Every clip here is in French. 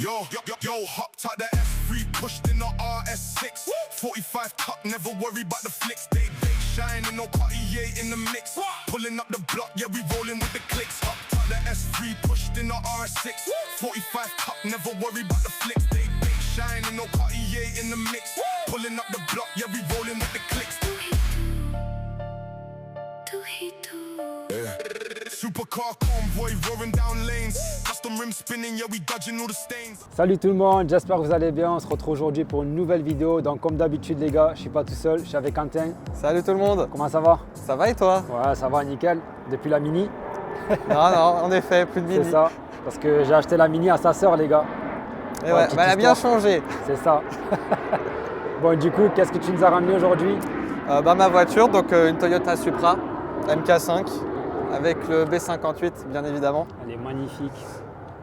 Hopped out the S3, pushed in the RS6. 45 tuck, never worry about the flicks. They shining, no Cartier in the mix. Pulling up the block, yeah, we rolling with the clicks. Hopped out the S3, pushed in the RS6. 45 tuck, never worry about the flicks. They shining, no Cartier in the mix. Pulling up the block, yeah, we rolling with the clicks. Supercar convoy roaring down lanes. Custom rim spinning, yeah, we dodging all the stains. Salut tout le monde, j'espère que vous allez bien. On se retrouve aujourd'hui pour une nouvelle vidéo. Donc comme d'habitude les gars, je suis pas tout seul, je suis avec Quentin. Salut tout le monde. Comment ça va? Ça va et toi? Ouais, ça va nickel. Depuis la Mini. Non, en effet, plus de Mini. C'est ça, parce que j'ai acheté la Mini à sa sœur les gars. Et ouais, elle a bien changé. C'est ça. Bon, du coup, qu'est-ce que tu nous as ramené aujourd'hui? Ma voiture, donc une Toyota Supra MK5 avec le B58 bien évidemment. Elle est magnifique.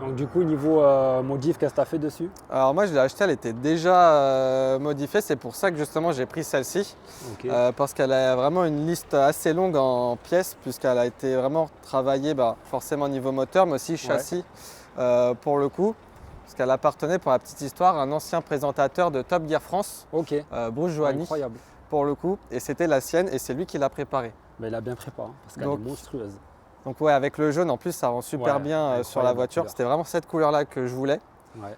Donc du coup, niveau modif, qu'est-ce que tu as fait dessus? Alors moi je l'ai achetée, elle était déjà modifiée, c'est pour ça que justement j'ai pris celle-ci. Okay. Parce qu'elle a vraiment une liste assez longue en pièces puisqu'elle a été vraiment travaillée forcément au niveau moteur mais aussi châssis pour le coup. Parce qu'elle appartenait, pour la petite histoire, à un ancien présentateur de Top Gear France, Bruce Johanny, incroyable. Pour le coup, et c'était la sienne et c'est lui qui l'a préparée. Mais il a bien préparé parce qu'elle est monstrueuse. Donc ouais, avec le jaune en plus ça rend super bien sur la voiture. C'était vraiment cette couleur-là que je voulais. Ouais.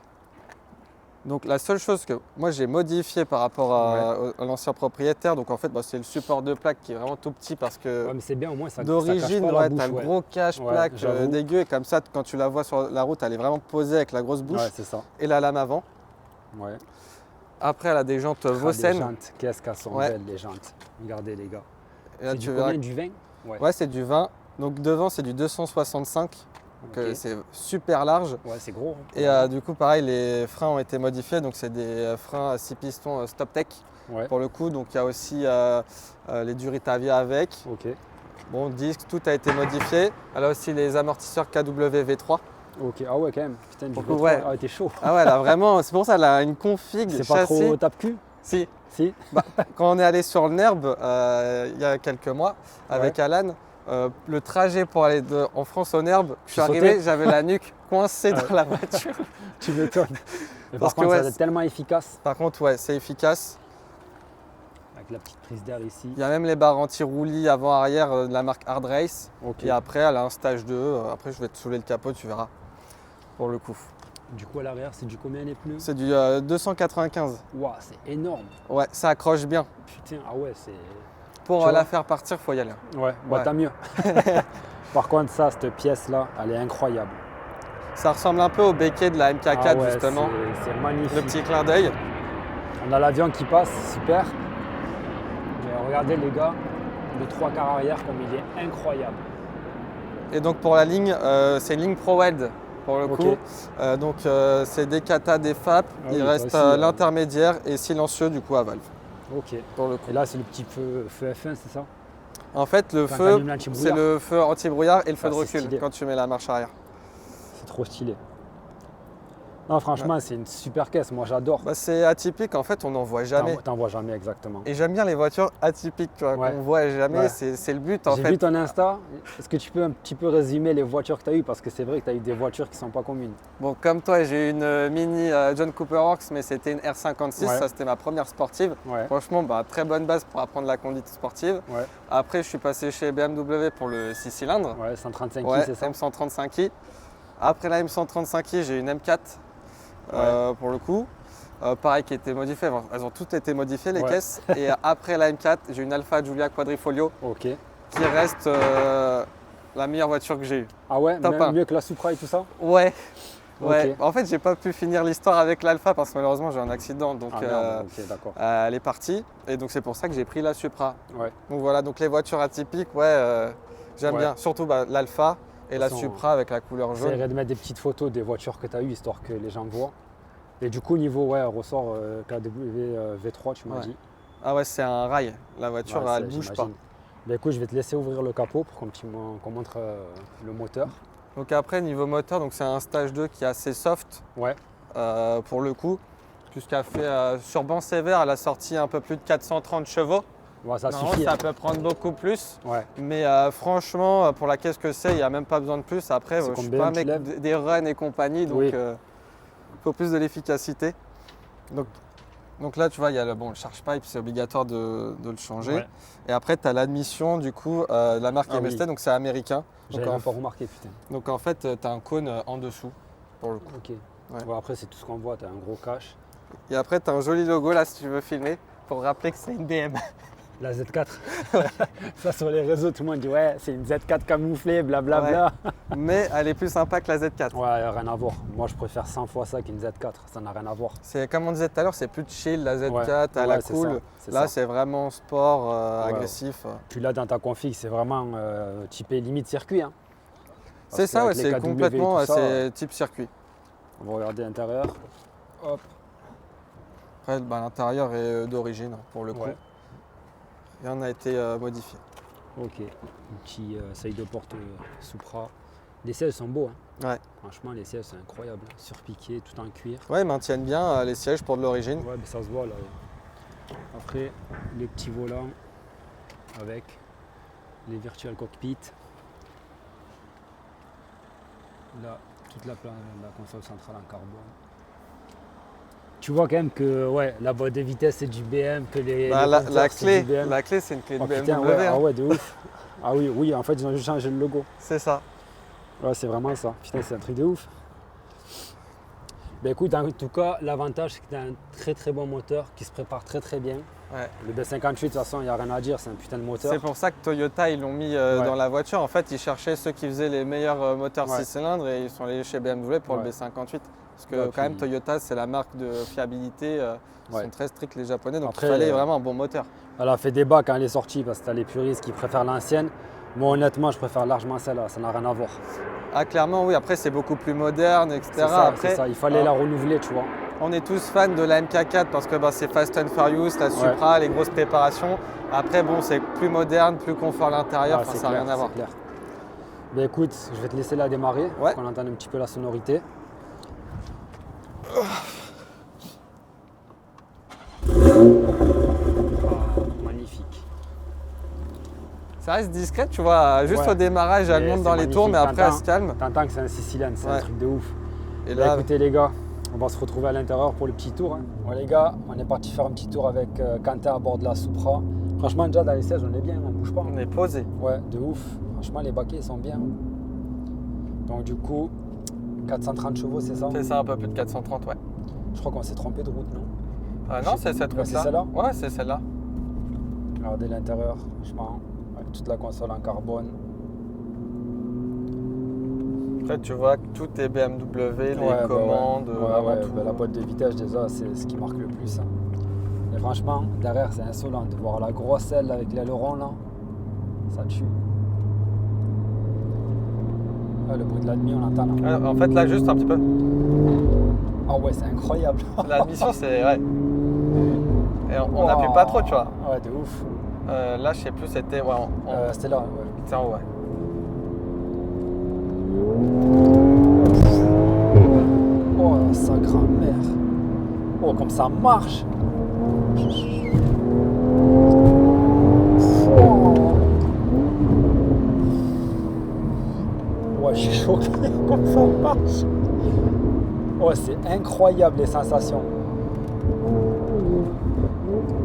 Donc la seule chose que moi j'ai modifié par rapport à l'ancien propriétaire, donc en fait c'est le support de plaque qui est vraiment tout petit parce que mais c'est bien au moins ça. D'origine, tu as le gros cache-plaque dégueu et comme ça quand tu la vois sur la route elle est vraiment posée avec la grosse bouche et la lame avant. Ouais. Après elle a des jantes Vossen. Qu'est-ce qu'elles sont belles les jantes. Regardez les gars. C'est du combien, du 20? Ouais, c'est du 20. Donc devant c'est du 265. Donc c'est super large. Ouais, c'est gros. Et du coup pareil les freins ont été modifiés. Donc c'est des freins à 6 pistons StopTech pour le coup. Donc il y a aussi les Duritavia avec. Bon, disque, tout a été modifié. Elle a aussi les amortisseurs KW V3. Ok, ah ouais quand même. Putain, du coup, t'es chaud. Ah ouais, elle a vraiment, c'est pour ça qu'elle a une config C'est châssis. pas trop tape-cul? Si. Quand on est allé sur le NERB il y a quelques mois avec Alan, le trajet pour aller en France au NERB, je suis arrivé, j'avais la nuque coincée dans la voiture. Tu m'étonnes. Par contre, c'est tellement efficace. Par contre, c'est efficace. Avec la petite prise d'air ici. Il y a même les barres anti-roulis avant-arrière de la marque Hard Race. Et après, elle a un stage 2. Après, je vais te soulever le capot, tu verras. Pour le coup. Du coup, à l'arrière, c'est du combien les pneus? C'est du 295. Waouh, c'est énorme. Ouais, ça accroche bien. Putain, ah ouais, c'est... Pour la faire partir, il faut y aller. Ouais, tant mieux. Par contre, cette pièce-là, elle est incroyable. Ça ressemble un peu au béquet de la MK4, justement. C'est magnifique. Le petit clin d'œil. On a l'avion qui passe, super. Mais regardez les gars, le 3 quarts arrière, comme il est incroyable. Et donc pour la ligne, c'est une ligne ProWeld. Pour le coup, donc c'est des kata, des FAP, il reste l'intermédiaire et silencieux du coup à valve. Ok. Pour le coup. Et là c'est le petit feu F1, c'est ça? En fait le feu, c'est le feu anti-brouillard et le feu de recul quand tu mets la marche arrière. C'est trop stylé. Non franchement c'est une super caisse, moi j'adore. C'est atypique, en fait on n'en voit jamais. T'en vois jamais exactement. Et j'aime bien les voitures atypiques, tu vois, qu'on voit jamais, c'est le but en fait. J'ai vu ton Insta, est-ce que tu peux un petit peu résumer les voitures que tu as eues? Parce que c'est vrai que tu as eu des voitures qui ne sont pas communes. Bon comme toi j'ai eu une Mini John Cooper Works mais c'était une R56, ça c'était ma première sportive. Franchement très bonne base pour apprendre la conduite sportive. Après je suis passé chez BMW pour le 6 cylindres. Ouais, 135i c'est ça? M135i. Après la M135i j'ai une M4. Pour le coup, pareil qui était modifié, elles ont toutes été modifiées les caisses et après la M4 j'ai une Alfa Giulia Quadrifoglio qui reste la meilleure voiture que j'ai eue. Ah ouais, mieux que la Supra et tout ça? Ouais. En fait j'ai pas pu finir l'histoire avec l'Alfa parce que malheureusement j'ai eu un accident donc elle est partie et donc c'est pour ça que j'ai pris la Supra. Donc voilà, donc les voitures atypiques j'aime bien, surtout l'Alfa. Et la Supra avec la couleur jaune. J'essaierai de mettre des petites photos des voitures que tu as eues, histoire que les gens voient. Et du coup, niveau ressort KW V3, tu m'as dit. Ah ouais, c'est un rail. La voiture, elle ne bouge pas. Bah, écoute, je vais te laisser ouvrir le capot pour qu'on montre le moteur. Donc après, niveau moteur, c'est un stage 2 qui est assez soft pour le coup. Puisqu'elle fait sur banc sévère, elle a sorti un peu plus de 430 chevaux. Ça suffit. Ça peut prendre beaucoup plus, mais franchement, pour la caisse que c'est, il n'y a même pas besoin de plus. Après, je ne suis pas un mec des runs et compagnie, donc pour plus de l'efficacité. Donc là, tu vois, il y a le charge pipe, c'est obligatoire de le changer. Ouais. Et après, tu as l'admission, du coup, de la marque Ah MST, oui. donc c'est américain. J'avais même pas remarqué, putain. Donc en fait, tu as un cône en dessous, pour le coup. Ok. Ouais. Bon, après, c'est tout ce qu'on voit. Tu as un gros cache. Et après, tu as un joli logo, là, si tu veux filmer, pour rappeler que c'est une BM. La Z4. Ça, sur les réseaux, tout le monde dit ouais, c'est une Z4 camouflée, blablabla. Mais elle est plus sympa que la Z4. Ouais, rien à voir. Moi, je préfère 100 fois ça qu'une Z4. Ça n'a rien à voir. C'est comme on disait tout à l'heure, c'est plus chill, la Z4, Ouais. à la Ouais, c'est cool. ça, c'est Là, ça. c'est vraiment sport, Ouais. agressif. Puis là, dans ta config, c'est vraiment typé limite circuit. Hein. Parce C'est ça, ouais, qu'avec les c'est KW et complètement tout ça, c'est type circuit. On va regarder l'intérieur. Hop. Après, l'intérieur est d'origine, pour le coup. Ouais. Rien n'a été modifié. Ok. Un petit side de porte Supra. Les sièges sont beaux. Hein. Ouais. Franchement, les sièges, c'est incroyable. Surpiqué, tout en cuir. Ouais, ils maintiennent bien les sièges pour de l'origine. Ouais, mais ça se voit là. Après, les petits volants avec les virtual cockpit. Là, toute la console centrale en carbone. Tu vois quand même que ouais, la boîte de vitesse c'est du BM, que les La compteurs, c'est clé, du BM. la clé, c'est une clé de Oh, BMW. putain, ouais, hein. ah ouais, de ouf. Ah oui, oui, en fait, ils ont juste changé le logo. C'est ça. Ouais, c'est vraiment ça. Putain, c'est un truc de ouf. Ben écoute, en tout cas, l'avantage, c'est que tu as un très très bon moteur qui se prépare très très bien. Ouais. Le B58, de toute façon, il n'y a rien à dire, c'est un putain de moteur. C'est pour ça que Toyota, ils l'ont mis Ouais. dans la voiture. En fait, ils cherchaient ceux qui faisaient les meilleurs moteurs Ouais. 6 cylindres et ils sont allés chez BMW pour Ouais. le B58. Parce que Ouais, quand même, puis- Toyota, c'est la marque de fiabilité. Ils Ouais. sont très stricts, les Japonais. Donc Après, il fallait vraiment un bon moteur. Elle a fait débat quand elle est sortie parce que tu as les puristes qui préfèrent l'ancienne. Moi, honnêtement, je préfère largement celle-là, ça n'a rien à voir. Ah, clairement, oui. Après, c'est beaucoup plus moderne, etc. C'est ça, Après, c'est ça, il fallait la renouveler, tu vois. on est tous fans de la MK4 parce que c'est Fast and Furious, la Supra, les grosses préparations. Après, bon, c'est plus moderne, plus confort à l'intérieur, Ah, enfin, c'est ça n'a clair, rien à voir. c'est clair. Ben écoute, je vais te laisser la démarrer, Ouais. pour qu'on entende un petit peu la sonorité. Ah, magnifique. Ça reste discret, tu vois, juste Ouais. au démarrage, elle Mais monte c'est dans les tours, mais magnifique, après, elle t'entends. se calme. T'entends que c'est un 6 cylindres, c'est un Ouais. truc de ouf. Et Ben là, écoutez les gars, on va se retrouver à l'intérieur pour le petit tour. Hein. Bon les gars, on est parti faire un petit tour avec Quentin à bord de la Supra. Franchement déjà dans les sièges on est bien, on bouge pas. on est posé. Ouais, de ouf. Franchement les baquets ils sont bien. Donc du coup, 430 chevaux c'est ça? C'est ça, un peu plus de 430, ouais. Je crois qu'on s'est trompé de route, non? Non, c'est cette Ouais, route-là. c'est celle-là? Ouais, c'est celle-là. Regardez l'intérieur, franchement, avec toute la console en carbone. Après, tu vois que tout est BMW, les Ouais, commandes, ouais. vraiment Ouais, tout. bah, la boîte de vitesse déjà c'est ce qui marque le plus. Hein. Et franchement, derrière c'est insolent de voir la grosse aile avec l'aileron là, ça tue. Ah, le bruit de l'admi on entend là. En fait, là, juste un petit peu. Ah ouais c'est incroyable. L'admission, c'est. Ouais. Et on n'appuie pas trop, tu vois. Ouais de ouf. Là, je sais plus, c'était. Ouais, C'était là, ouais. c'était en haut, ouais. Oh sa grand-mère. Oh comme ça marche. Ouais, je suis choqué comme ça marche. Oh, c'est incroyable les sensations.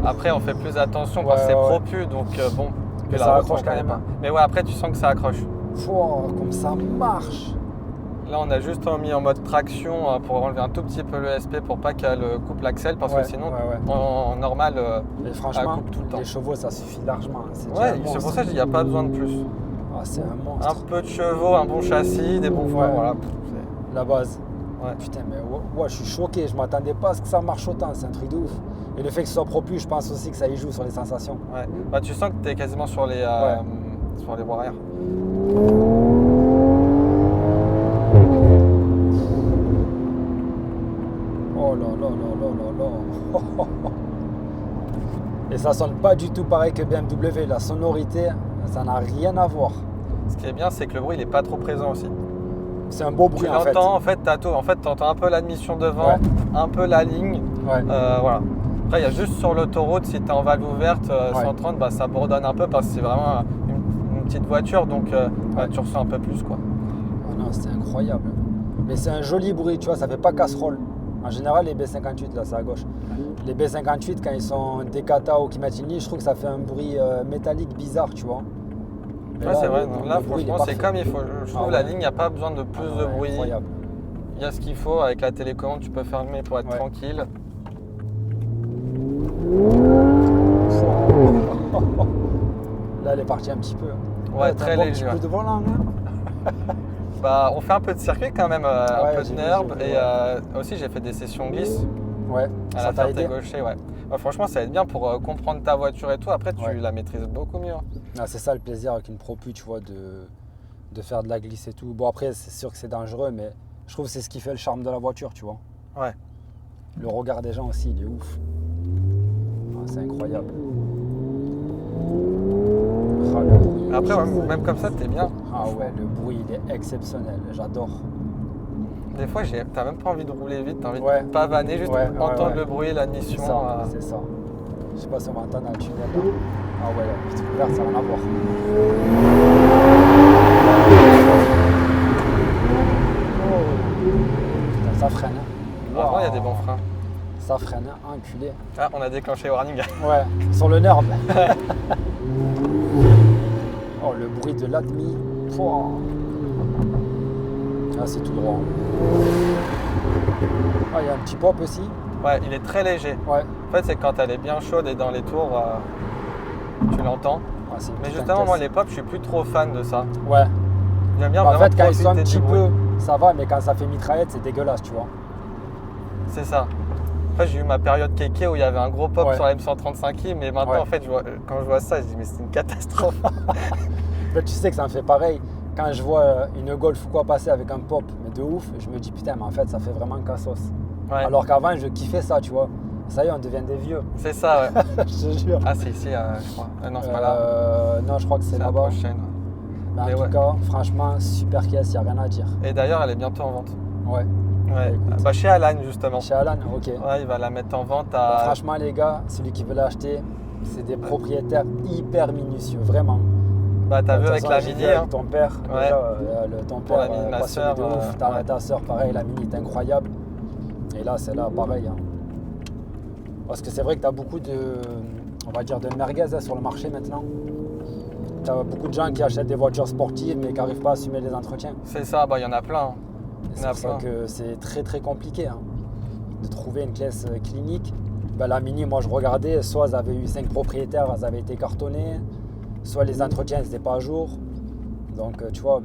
Après, on fait plus attention Ouais, parce que c'est ouais. propu, donc bon. Mais la ça route, accroche on quand connaît même, pas. hein. Mais ouais, après, tu sens que ça accroche. Oh, comme ça marche. Là, on a juste mis en mode traction pour enlever un tout petit peu le SP pour pas qu'elle coupe l'axelle parce Ouais, que sinon, ouais. en normal, Mais elle franchement, coupe tout le temps. les chevaux ça suffit largement. C'est déjà Ouais, un c'est monstre. pour ça que je dis, il n'y a pas besoin de plus. Ah, c'est un Un monstre. peu de chevaux, un bon châssis, des bons freins, Ouais. voilà. La base. Ouais. Putain, mais ouais, je suis choqué. Je m'attendais pas à ce que ça marche autant. C'est un truc de ouf. Et le fait que ce soit propu, je pense aussi que ça y joue sur les sensations. Ouais. Bah, tu sens que tu es quasiment sur les voies arrière. Oh là là là là là là. Et ça sonne pas du tout pareil que BMW. La sonorité, ça n'a rien à voir. Ce qui est bien, c'est que le bruit, il n'est pas trop présent aussi. C'est un beau Tu bruit en fait. l'entends, en fait, t'as tout. En fait, tu entends un peu l'admission devant, Ouais. un peu la ligne. Ouais. Voilà. Après, il y a juste sur l'autoroute, si tu es en valve ouverte, Ouais. 130, bah, ça bourdonne un peu parce que c'est vraiment une petite voiture, donc bah, Ouais. tu ressens un peu plus, quoi. Oh non, c'est incroyable. Mais c'est un joli bruit, tu vois, ça fait pas casserole. En général, les B58, là, c'est à gauche. Les B58, quand ils sont décata ou qui mettent une ligne, je trouve que ça fait un bruit métallique bizarre, tu vois. Mais Ouais, là, c'est vrai. le Donc bruit, là, il est franchement, c'est parfait. comme il faut. Je trouve Ah la ouais. ligne, il n'y a pas besoin de plus de Ouais, bruit. incroyable. Il y a ce qu'il faut. Avec la télécommande, tu peux fermer pour être Ouais. tranquille. Là, elle est partie un petit peu. Ouais, t'as très un bon léger, petit coup ouais. de volant, là. Bah, on fait un peu de circuit quand même, un Ouais, peu j'ai de vu, nerve. j'ai vu, Et ouais. aussi, j'ai fait des sessions glisse Ouais, à ça la t'a ferté aidé. gaucher. Ouais. Ouais, franchement, ça aide bien pour comprendre ta voiture et tout. Après, tu Ouais. la maîtrises beaucoup mieux. Ah, c'est ça le plaisir avec une Propu, tu vois, de faire de la glisse et tout. Bon, après, c'est sûr que c'est dangereux, mais je trouve que c'est ce qui fait le charme de la voiture, tu vois. Ouais. Le regard des gens aussi, il est ouf. Ah, c'est incroyable. Ah, le bruit. Après, ouais, même comme ça, t'es bien. Ah ouais, le bruit, il est exceptionnel. J'adore. Des fois, t'as même pas envie de rouler vite, t'as envie Ouais. de pavaner, juste Ouais, entendre ouais. le bruit, la C'est mission. ça, c'est ça. Je sais pas si on va entendre dans le tunnel là. Ah ouais, la petite ouverte, ça va en avoir. Putain, ça freine. Hein. Heureusement, il y a des bons freins. Ça freine, hein, enculé. Ah, on a déclenché warning. Ouais, sur le nerf. Oh, le bruit de l'admi. Pouah. Ah, c'est tout droit. Ah, il y a un petit pop aussi. Ouais, il est très léger. Ouais. En fait, c'est quand elle est bien chaude et dans les tours, tu l'entends. Ah, c'est une Mais petite justement, moi, caisse. les pop, je suis plus trop fan de ça. Ouais. J'aime bien En vraiment fait, quand ils sont un profiter petit du bruit. peu, ça va, mais quand ça fait mitraillette, c'est dégueulasse, tu vois. C'est ça. Après, j'ai eu ma période kéké où il y avait un gros pop Ouais. sur la M135i, mais maintenant, Ouais. en fait, quand je vois ça, je dis, mais c'est une catastrophe. En fait, tu sais que ça me fait pareil. Quand je vois une Golf ou quoi passer avec un pop, mais de ouf, je me dis putain, mais en fait, ça fait vraiment cassos. Ouais. Alors qu'avant, je kiffais ça, tu vois. Ça y est, on devient des vieux. C'est ça, ouais. Je te jure. Ah, c'est ici, je crois. Non, c'est pas là. Non, je crois que c'est C'est la là-bas. prochaine. Mais en Mais tout ouais. cas, franchement, super caisse, il n'y a rien à dire. Et d'ailleurs, elle est bientôt en vente. Ouais. Ouais. Écoute. Bah, chez Alan, justement. Chez Alan, ok. Ouais, il va la mettre en vente Bah, à. franchement, les gars, celui qui veut l'acheter, c'est des propriétaires hyper minutieux, vraiment. Bah, t'as De vu toute avec façon, la j'ai mini, vu avec hein. ton père, Ouais. déjà, ton Pour père la mini de ma passionné sœur, de ouf, ouais. ta sœur, pareil, la mini est incroyable. Et là, c'est là, pareil. Hein. Parce que c'est vrai que tu as beaucoup de, on va dire, de merguez hein, sur le marché maintenant. Tu as beaucoup de gens qui achètent des voitures sportives mais qui n'arrivent pas à assumer les entretiens. C'est ça, bah, il y en a plein. Et Il y c'est en a pour ça plein. que c'est très très compliqué hein, de trouver une caisse clinique. Ben, la mini, moi je regardais, soit elles avaient eu 5 propriétaires, elles avaient été cartonnées, soit les entretiens n'étaient pas à jour. Donc tu vois,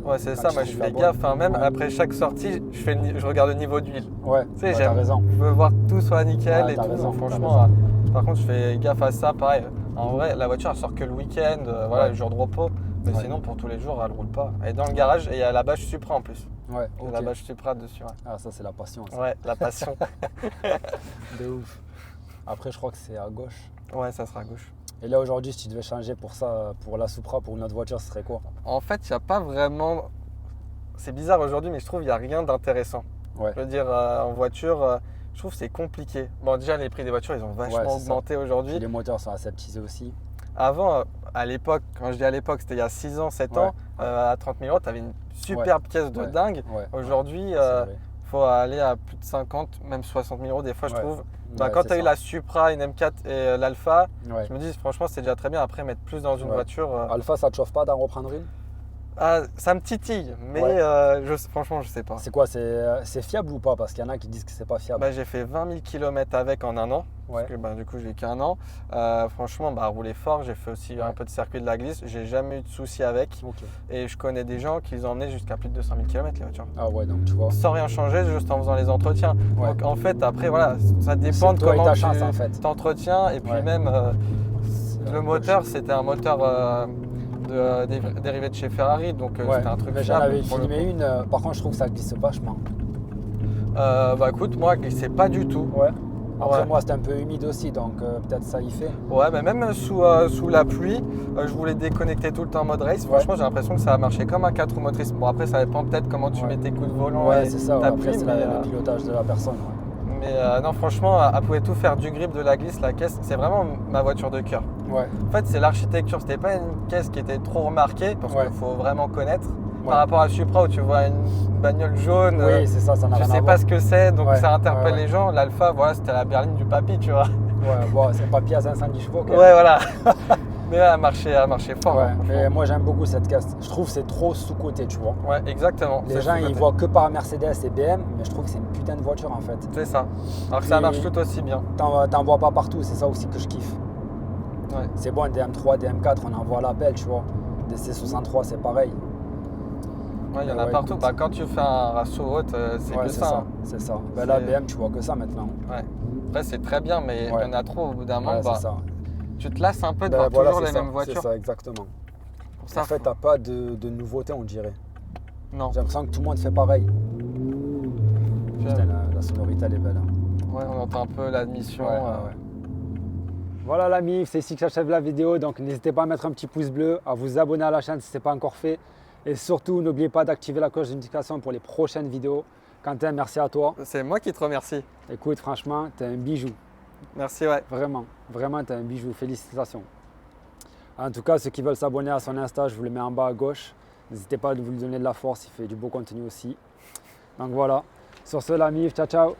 Ouais, c'est quand ça, tu moi je trouves la fais bonne. gaffe, hein, même Ouais. après chaque sortie, je regarde le niveau d'huile. Ouais, Tu sais, ouais, t'as raison. je veux voir que tout soit nickel Ouais, et t'as tout. raison, Donc, t'as franchement, par contre, je fais gaffe à ça. Pareil, en vrai, la voiture elle sort que le week-end, voilà, Ouais. le jour de repos. Mais Ouais. sinon, pour tous les jours, elle roule pas. Elle est dans le garage et il y a la bâche Supra en plus. Ouais, Il y a la ok. bâche Supra dessus. Ouais, Ah, ça c'est la passion, ça. Ouais, la passion. De ouf. Après, je crois que c'est à gauche. Ouais, ça sera à gauche. Et là, aujourd'hui, si tu devais changer pour ça, pour la Supra, pour une autre voiture, ce serait quoi? En fait, il n'y a pas vraiment. C'est bizarre aujourd'hui, mais je trouve qu'il n'y a rien d'intéressant. Ouais. Je veux dire, en voiture, je trouve que c'est compliqué. Bon, déjà, les prix des voitures, ils ont vachement Ouais, c'est ça. augmenté aujourd'hui. Puis les moteurs sont aseptisés aussi. Avant, à l'époque, quand je dis à l'époque, c'était il y a 6 ans, 7 Ouais. ans, à 30 000 euros, tu avais une superbe pièce de Ouais. dingue. Ouais. Aujourd'hui, C'est vrai. faut aller à plus de 50, même 60 000 euros des fois, je Ouais. trouve. Ouais, Quand c'est tu as eu ça. la Supra, une M4 et l'Alpha, Ouais. je me dis franchement, c'est déjà très bien. Après, mettre plus dans une Ouais. voiture, Alpha, ça te chauffe pas d'en reprendre une? ça me titille, mais Ouais. franchement, je sais pas. C'est quoi? C'est fiable ou pas? Parce qu'il y en a qui disent que c'est pas fiable. Bah, j'ai fait 20 000 km avec en un an. Ouais. Parce que, du coup, j'ai qu'un an. Franchement, rouler fort. J'ai fait aussi un peu de circuit de la glisse. J'ai jamais eu de soucis avec. Ok. Et je connais des gens qui les ont emmenés jusqu'à plus de 200 000 km les voitures. Ah ouais, donc tu vois. Sans rien changer, juste en faisant les entretiens. Ouais. Donc en fait, après, voilà, ça dépend C'est de toi et comment ta tu chance, en fait. t'entretiens. Et puis Ouais. même, le moteur, c'était un moteur dérivé de chez Ferrari. Donc Ouais. c'était un truc Mais j'en fiable avais pour le filmé une. Par contre, je trouve que ça glisse vachement. Écoute, moi, je glissais pas du tout. Ouais. Après, Ouais. moi, c'était un peu humide aussi, donc peut-être ça y fait. Ouais, mais même sous la pluie, je voulais déconnecter tout le temps en mode race. Franchement, j'ai l'impression que ça a marché comme un 4 roues motrices. Bon, après, ça dépend peut-être comment tu Ouais. mets tes coups de volant Ouais, et c'est ça. Ouais. ta Après, pluie. c'est Mais, le pilotage de la personne. Ouais. non, franchement, elle pouvait tout faire, du grip, de la glisse, la caisse. C'est vraiment ma voiture de cœur. Ouais. En fait, c'est l'architecture. C'était pas une caisse qui était trop remarquée parce Ouais. qu'il faut vraiment connaître. Par rapport à Supra où tu vois une bagnole jaune, Oui, c'est ça, ça n'a tu rien à sais voir. pas ce que c'est, donc Ouais, ça interpelle ouais, ouais. les gens. L'Alpha, voilà, c'était la berline du papy, tu vois. Ouais, bon, c'est pas papier à 510 chevaux. Quand même. Ouais, voilà. Mais elle a marché fort. Ouais, hein, mais franchement. moi j'aime beaucoup cette caisse. Je trouve que c'est trop sous-côté, tu vois. Ouais, exactement. Les c'est gens ils sous-coté. voient que par Mercedes et BM, mais je trouve que c'est une putain de voiture en fait. C'est ça. Alors que ça Et- marche tout aussi bien. T'en vois pas partout, c'est ça aussi que je kiffe. Ouais. C'est bon, des M3, des M4, on en voit à l'appel, tu vois. Des C63, c'est pareil. Ouais, il y en Ouais, a partout. écoute. Bah, quand tu fais un ratio haute, c'est Ouais, que c'est ça. ça. hein. C'est ça. Ben là, C'est- BM, tu vois que ça maintenant. Ouais. Après, c'est très bien, mais il Ouais. y en a trop au bout d'un moment. Ouais, Bah, c'est ça. tu te lasses un peu de Ben voir voilà, toujours c'est les ça, mêmes voitures. C'est ça, exactement. Pour ça, En fait, faut- t'as pas de nouveauté, on dirait. non. J'ai l'impression que tout le monde fait pareil. Putain, la sonorité, elle est belle. Hein. Ouais, on entend un peu l'admission. Ouais, ouais, ouais. Voilà l'ami, c'est ici que j'achève la vidéo, donc n'hésitez pas à mettre un petit pouce bleu, à vous abonner à la chaîne si ce n'est pas encore fait. Et surtout, n'oubliez pas d'activer la cloche de notification pour les prochaines vidéos. Quentin, merci à toi. C'est moi qui te remercie. Écoute, franchement, t'es un bijou. Merci, ouais. Vraiment, vraiment, t'es un bijou. Félicitations. En tout cas, ceux qui veulent s'abonner à son Insta, je vous le mets en bas à gauche. N'hésitez pas à vous lui donner de la force, il fait du beau contenu aussi. Donc voilà. Sur ce, l'ami, ciao, ciao.